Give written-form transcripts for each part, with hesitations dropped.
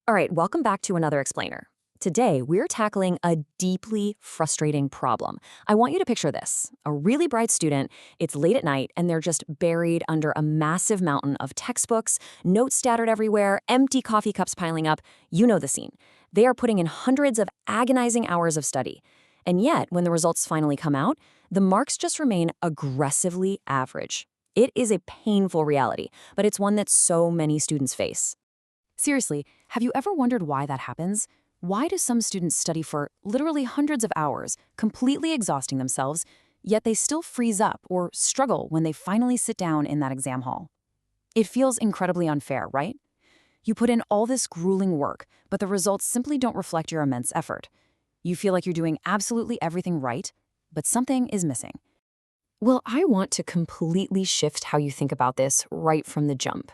All right, welcome back to another explainer. Today, we're tackling a deeply frustrating problem. I want you to picture this. A really bright student, it's late at night, and they're just buried under a massive mountain of textbooks, notes scattered everywhere, empty coffee cups piling up. You know the scene. They are putting in hundreds of agonizing hours of study. And yet, when the results finally come out, the marks just remain aggressively average. It is a painful reality, but it's one that so many students face. Seriously, have you ever wondered why that happens? Why do some students study for literally hundreds of hours, completely exhausting themselves, yet they still freeze up or struggle when they finally sit down in that exam hall? It feels incredibly unfair, right? You put in all this grueling work, but the results simply don't reflect your immense effort. You feel like you're doing absolutely everything right, but something is missing. Well, I want to completely shift how you think about this right from the jump.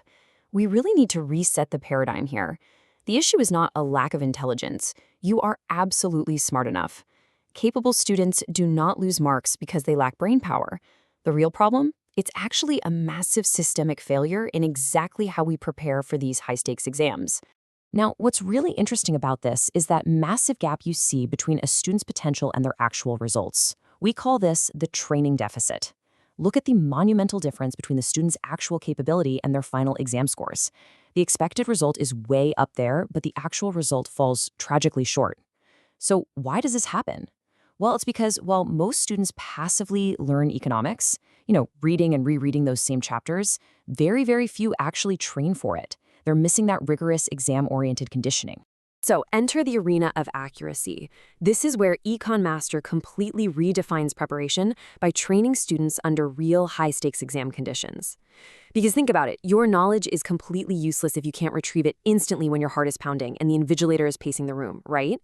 We really need to reset the paradigm here. The issue is not a lack of intelligence. You are absolutely smart enough. Capable students do not lose marks because they lack brain power. The real problem? It's actually a massive systemic failure in exactly how we prepare for these high-stakes exams. Now, what's really interesting about this is that massive gap you see between a student's potential and their actual results. We call this the training deficit. Look at the monumental difference between the student's actual capability and their final exam scores. The expected result is way up there, but the actual result falls tragically short. So why does this happen? Well, it's because while most students passively learn economics, reading and rereading those same chapters, very, very few actually train for it. They're missing that rigorous exam-oriented conditioning. So enter the arena of accuracy. This is where Econ Master completely redefines preparation by training students under real high-stakes exam conditions. Because think about it, your knowledge is completely useless if you can't retrieve it instantly when your heart is pounding and the invigilator is pacing the room, right?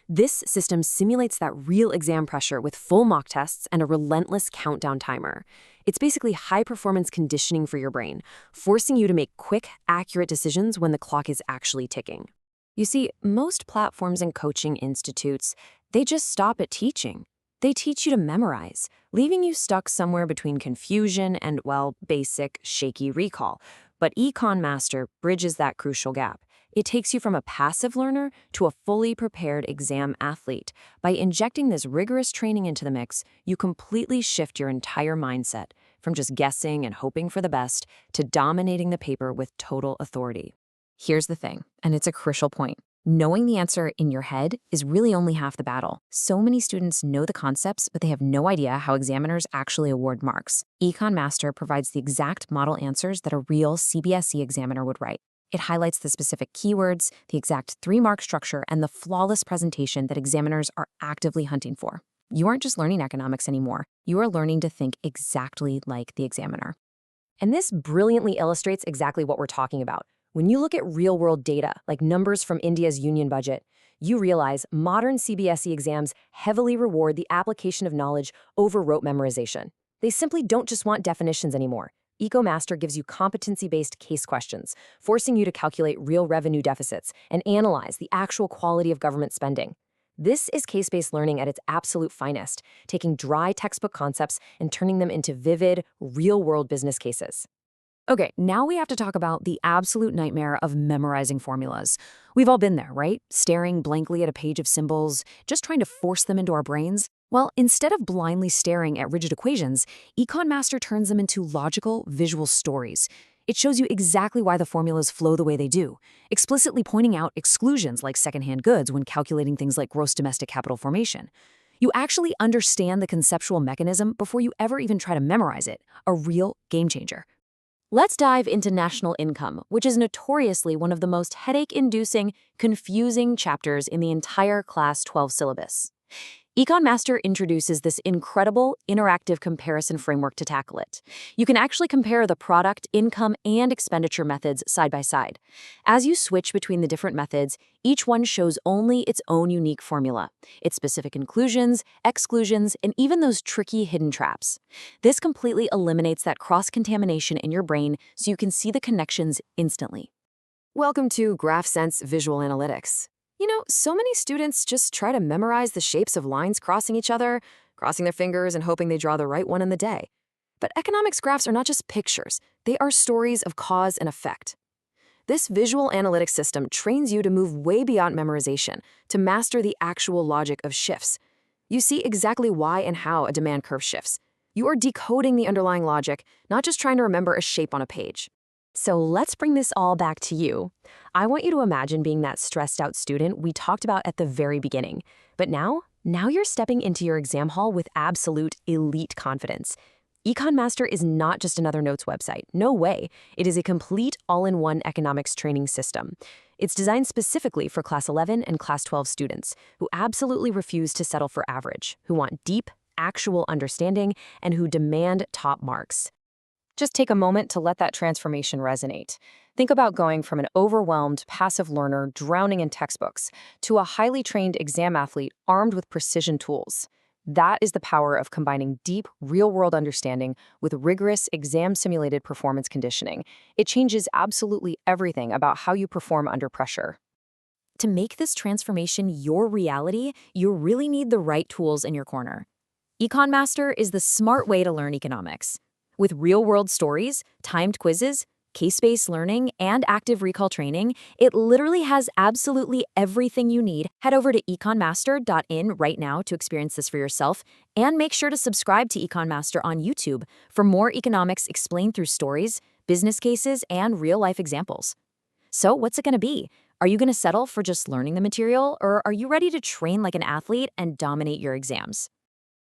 This system simulates that real exam pressure with full mock tests and a relentless countdown timer. It's basically high-performance conditioning for your brain, forcing you to make quick, accurate decisions when the clock is actually ticking. You see, most platforms and coaching institutes, they just stop at teaching. They teach you to memorize, leaving you stuck somewhere between confusion and, well, basic, shaky recall. But Econ Master bridges that crucial gap. It takes you from a passive learner to a fully prepared exam athlete. By injecting this rigorous training into the mix, you completely shift your entire mindset, from just guessing and hoping for the best to dominating the paper with total authority. Here's the thing, and it's a crucial point. Knowing the answer in your head is really only half the battle. So many students know the concepts, but they have no idea how examiners actually award marks. Econ Master provides the exact model answers that a real CBSE examiner would write. It highlights the specific keywords, the exact 3-mark structure, and the flawless presentation that examiners are actively hunting for. You aren't just learning economics anymore. You are learning to think exactly like the examiner. And this brilliantly illustrates exactly what we're talking about. When you look at real-world data, like numbers from India's union budget, you realize modern CBSE exams heavily reward the application of knowledge over rote memorization. They simply don't just want definitions anymore. EcoMaster gives you competency-based case questions, forcing you to calculate real revenue deficits and analyze the actual quality of government spending. This is case-based learning at its absolute finest, taking dry textbook concepts and turning them into vivid, real-world business cases. Okay, now we have to talk about the absolute nightmare of memorizing formulas. We've all been there, right? Staring blankly at a page of symbols, just trying to force them into our brains. Well, instead of blindly staring at rigid equations, Econ Master turns them into logical, visual stories. It shows you exactly why the formulas flow the way they do, explicitly pointing out exclusions like secondhand goods when calculating things like gross domestic capital formation. You actually understand the conceptual mechanism before you ever even try to memorize it, a real game changer. Let's dive into national income, which is notoriously one of the most headache-inducing, confusing chapters in the entire Class 12 syllabus. Econ Master introduces this incredible interactive comparison framework to tackle it. You can actually compare the product, income, and expenditure methods side by side. As you switch between the different methods, each one shows only its own unique formula, its specific inclusions, exclusions, and even those tricky hidden traps. This completely eliminates that cross-contamination in your brain so you can see the connections instantly. Welcome to GraphSense Visual Analytics. So many students just try to memorize the shapes of lines crossing each other, crossing their fingers and hoping they draw the right one in the day. But economics graphs are not just pictures. They are stories of cause and effect. This visual analytics system trains you to move way beyond memorization, to master the actual logic of shifts. You see exactly why and how a demand curve shifts. You are decoding the underlying logic, not just trying to remember a shape on a page. So let's bring this all back to you. I want you to imagine being that stressed out student we talked about at the very beginning. But now you're stepping into your exam hall with absolute elite confidence. Econ Master is not just another notes website. No way. It is a complete all-in-one economics training system. It's designed specifically for Class 11 and Class 12 students who absolutely refuse to settle for average, who want deep, actual understanding, and who demand top marks. Just take a moment to let that transformation resonate. Think about going from an overwhelmed, passive learner drowning in textbooks to a highly trained exam athlete armed with precision tools. That is the power of combining deep, real-world understanding with rigorous, exam-simulated performance conditioning. It changes absolutely everything about how you perform under pressure. To make this transformation your reality, you really need the right tools in your corner. Econ Master is the smart way to learn economics. With real-world stories, timed quizzes, case-based learning, and active recall training, it literally has absolutely everything you need. Head over to econmaster.in right now to experience this for yourself, and make sure to subscribe to Econ Master on YouTube for more economics explained through stories, business cases, and real-life examples. So what's it going to be? Are you going to settle for just learning the material, or are you ready to train like an athlete and dominate your exams?